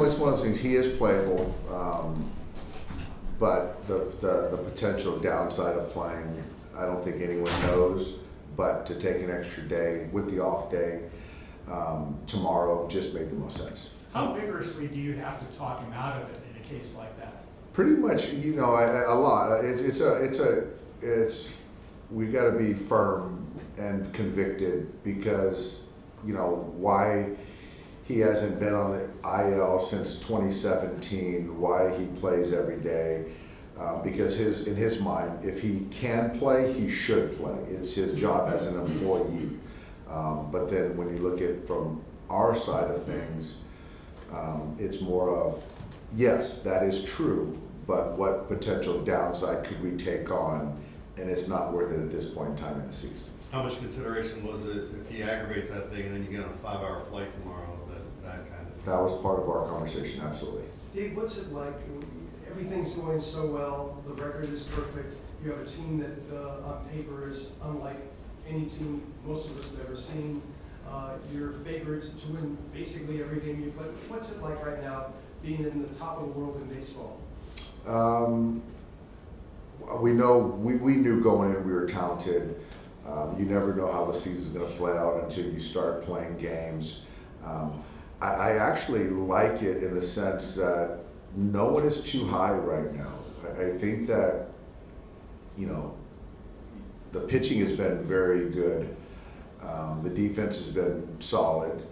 it's one of those things. He is playable, but the potential downside of playing, I don't think anyone knows. But to take an extra day with the off day tomorrow just made the most sense. How vigorously do you have to talk him out of it in a case like that? Pretty much, a lot. We got to be firm and convicted because, why he hasn't been on the IL since 2017, why he plays every day. Because in his mind, if he can play, he should play. It's his job as an employee. But then when you look at from our side of things, it's more of, yes, that is true, but what potential downside could we take on? And it's not worth it at this point in time in the season. How much consideration was it if he aggravates that thing and then you get on a 5-hour flight tomorrow, that kind of? That was part of our conversation, absolutely. Dave, what's it like? Everything's going so well. The record is perfect. You have a team that on paper is unlike any team most of us have ever seen. You're favored to win basically every game you play. What's it like right now being in the top of the world in baseball? We knew going in we were talented. You never know how the season's going to play out until you start playing games. I actually like it in the sense that no one is too high right now. I think that, the pitching has been very good. The defense has been solid.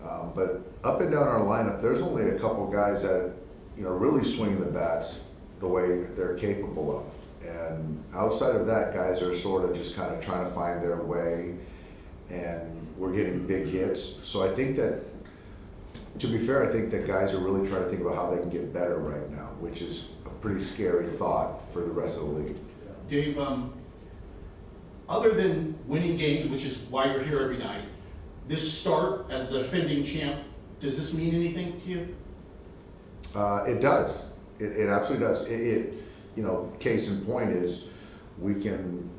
But up and down our lineup, there's only a couple guys that, really swing the bats the way they're capable of. And outside of that, guys are sort of just kind of trying to find their way, and we're getting big hits. So I think that, to be fair, I think that guys are really trying to think about how they can get better right now, which is a pretty scary thought for the rest of the league. Dave, other than winning games, which is why you're here every night, this start as the defending champ, does this mean anything to you? It does. It absolutely does. Case in point is we can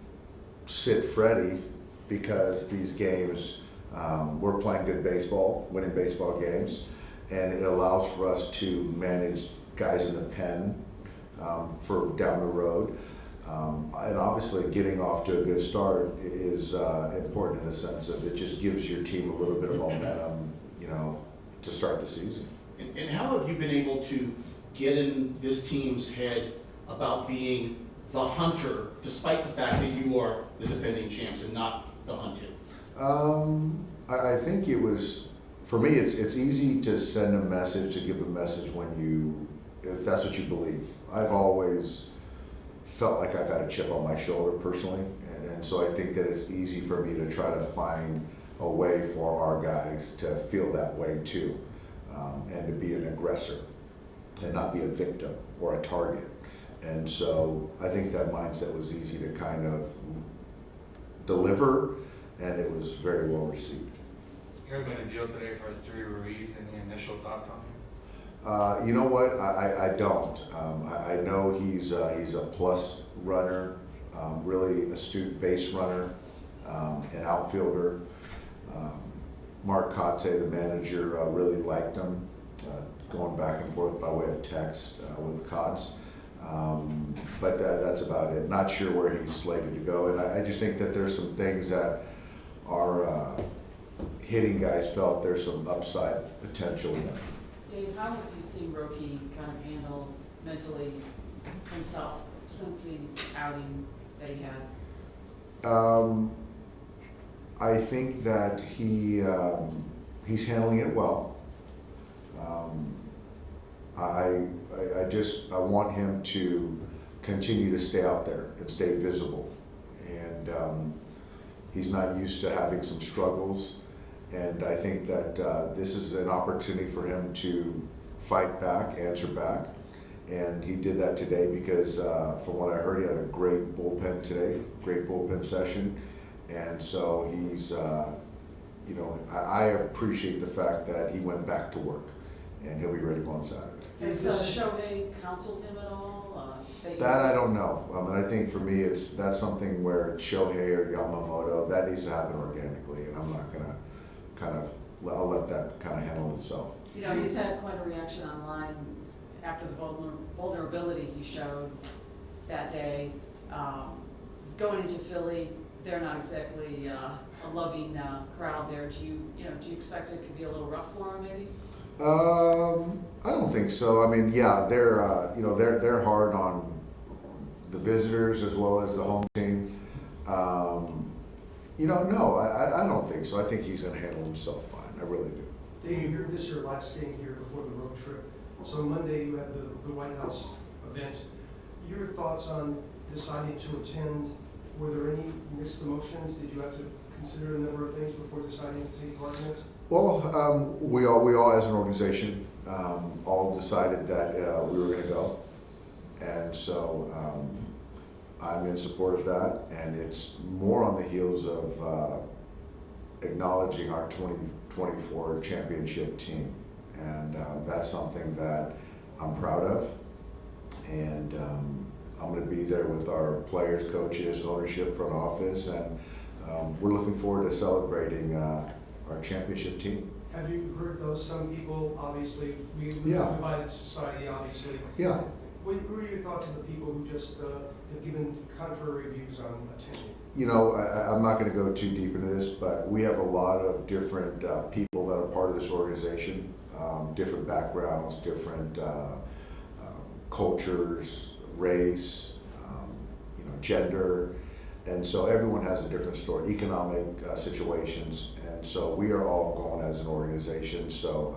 sit Freddie because these games, we're playing good baseball, winning baseball games, and it allows for us to manage guys in the pen for down the road. And obviously getting off to a good start is important in the sense of it just gives your team a little bit of momentum, to start the season. And how have you been able to get in this team's head about being the hunter, despite the fact that you are the defending champs and not the hunted? I think it was, for me, it's easy to send a message, to give a message if that's what you believe. I've always felt like I've had a chip on my shoulder personally, and so I think that it's easy for me to try to find a way for our guys to feel that way too, and to be an aggressor and not be a victim or a target. And so I think that mindset was easy to kind of deliver, and it was very well received. You guys going to deal today for Esteury Ruiz? Any initial thoughts on him? You know what? I don't. I know he's a plus runner, really astute base runner, an outfielder. Mark Kotze, the manager, really liked him, going back and forth by way of text with Kotz. But that's about it. Not sure where he's slated to go. And I just think that there's some things that our hitting guys felt there's some upside potential in. Dave, how have you seen Roki kind of handle mentally himself since the outing that he had? I think that he's handling it well. I want him to continue to stay out there and stay visible. And he's not used to having some struggles. And I think that this is an opportunity for him to fight back, answer back. And he did that today because from what I heard, he had a great bullpen today, great bullpen session. And so he's, I appreciate the fact that he went back to work, and he'll be ready to go on Saturday. Has Shohei counseled him at all? That I don't know. I think for me, that's something where Shohei or Yamamoto, that needs to happen organically, and I'm not gonna I'll let that kind of handle itself. You know, he's had quite a reaction online after the vulnerability he showed that day. Going into Philly, they're not exactly a loving crowd there. Do you expect it could be a little rough for him maybe? I don't think so. I mean, yeah, they're hard on the visitors as well as the home team. No, I don't think so. I think he's going to handle himself fine. I really do. Dave, this is your last game here before the road trip. So Monday you have the White House event. Your thoughts on deciding to attend? Were there any mixed emotions? Did you have to consider a number of things before deciding to take part in it? Well, we all as an organization all decided that we were going to go, and so I'm in support of that. And it's more on the heels of acknowledging our 2024 championship team, and that's something that I'm proud of. And I'm going to be there with our players, coaches, ownership, front office, and we're looking forward to celebrating our championship team. Have you heard those? Some people, obviously, we live in Yeah. a divided society, obviously. Yeah. What are your thoughts on the people who just have given contrary views on attending? I'm not going to go too deep into this, but we have a lot of different people that are part of this organization, different backgrounds, different cultures, race, gender, and so everyone has a different story, economic situations, and so we are all going as an organization. So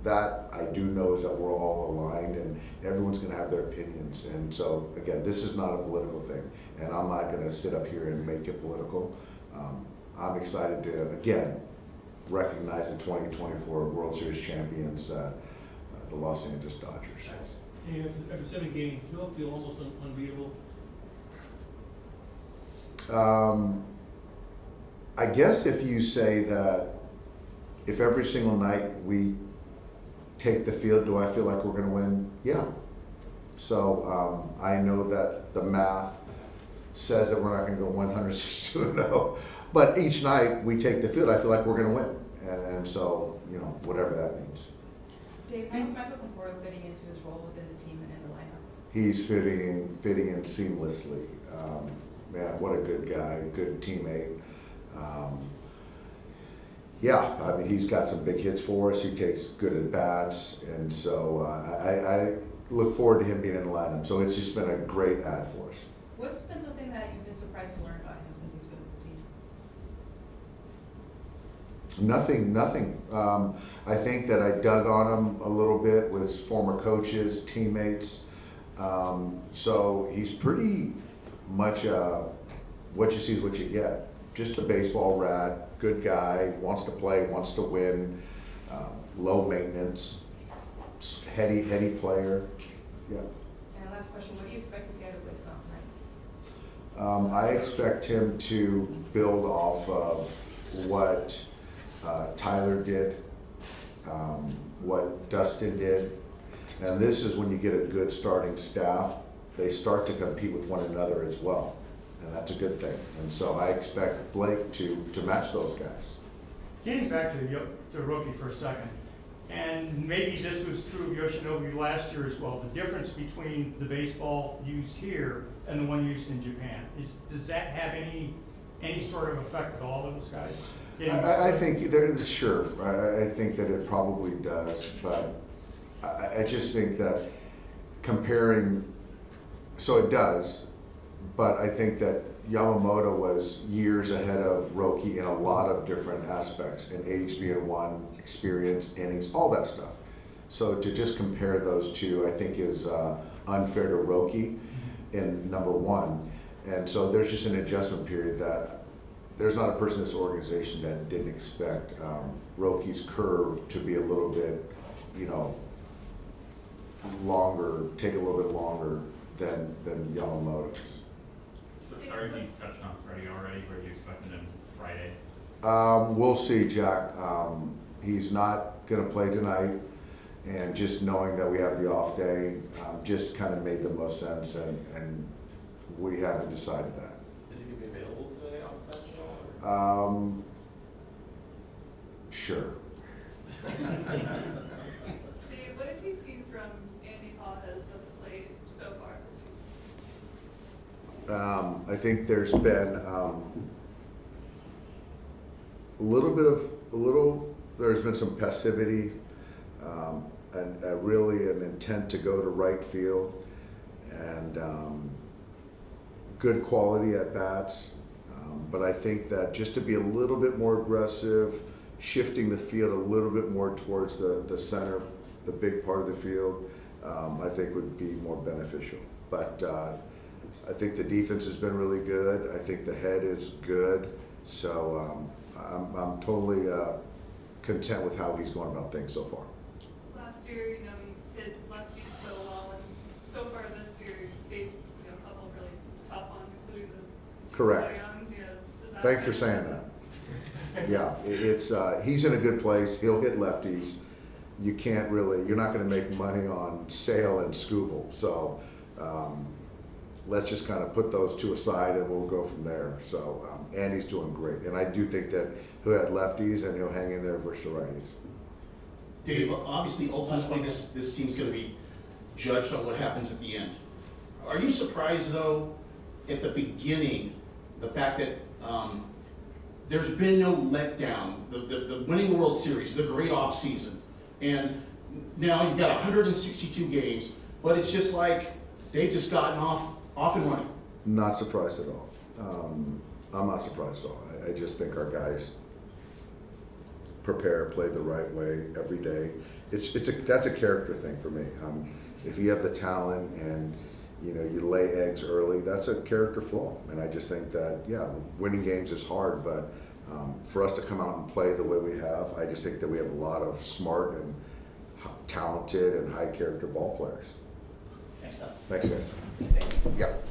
that I do know is that we're all aligned, and everyone's going to have their opinions. And so again, this is not a political thing, and I'm not going to sit up here and make it political. I'm excited to again recognize the 2024 World Series champions, the Los Angeles Dodgers. Thanks. Hey, after 7 games, you don't feel almost unbeatable? I guess if you say that if every single night we take the field, do I feel like we're going to win? Yeah. So I know that the math says that we're not going to go 162-0, but each night we take the field, I feel like we're going to win, and so whatever that means. Dave, how's Michael Conforto fitting into his role within the team and in the lineup? He's fitting in seamlessly. Man, what a good guy, good teammate. I mean, he's got some big hits for us. He takes good at bats, and so I look forward to him being in the lineup. So it's just been a great add for us. What's been something that you've been surprised to learn about him since he's been with the team? Nothing. I think that I dug on him a little bit with his former coaches, teammates. So he's pretty much what you see is what you get. Just a baseball rat, good guy, wants to play, wants to win, low maintenance, heady player. Yeah. And last question, what do you expect to see out of Blake Snell tonight? I expect him to build off of what Tyler did, what Dustin did, and this is when you get a good starting staff, they start to compete with one another as well, and that's a good thing. And so I expect Blake to match those guys. Getting back to Roki for a second, and maybe this was true of Yoshinobu last year as well, the difference between the baseball used here and the one used in Japan, does that have any sort of effect with all of those guys? I think sure. I think that it probably does, but I just think that comparing, so it does, but I think that Yamamoto was years ahead of Roki in a lot of different aspects, and age being one, experience, innings, all that stuff. So to just compare those two, I think is unfair to Roki in number one. And so there's just an adjustment period that there's not a person in this organization that didn't expect Roki's curve to be a little bit, longer, take a little bit longer than Yamamoto's. So sorry if you touched on Freddie already, where you expected him Friday? We'll see, Jack. He's not going to play tonight, and just knowing that we have the off day just kind of made the most sense, and we haven't decided that. Is he going to be available today off the bench at all? Sure. I think there's been there's been some passivity and really an intent to go to right field and good quality at bats. But I think that just to be a little bit more aggressive, shifting the field a little bit more towards the center, the big part of the field, I think would be more beneficial. But I think the defense has been really good. I think the head is good. So I'm totally content with how he's going about things so far. Last year, you hit lefties so well, and so far this year, you faced a couple of really tough ones, including the two Correct. Cy Youngs. Does that Thanks for saying that. Yeah, it's he's in a good place. He'll hit lefties. You're not going to make money on Sale and Scooble. So let's just kind of put those two aside and we'll go from there. So Andy's doing great. And I do think that he'll hit lefties and he'll hang in there versus righties. Dave, obviously, ultimately, this team's going to be judged on what happens at the end. Are you surprised, though, at the beginning, the fact that there's been no letdown, the winning World Series, the great offseason, and now you've got 162 games, but it's just like they've just gotten off and running? Not surprised at all. I'm not surprised at all. I just think our guys prepare, play the right way every day. That's a character thing for me. If you have the talent and you lay eggs early, that's a character flaw. And I just think that winning games is hard, but for us to come out and play the way we have, I just think that we have a lot of smart and talented and high character ball players. Thanks, Doug. Thanks, guys. Thanks, Dave. Yep.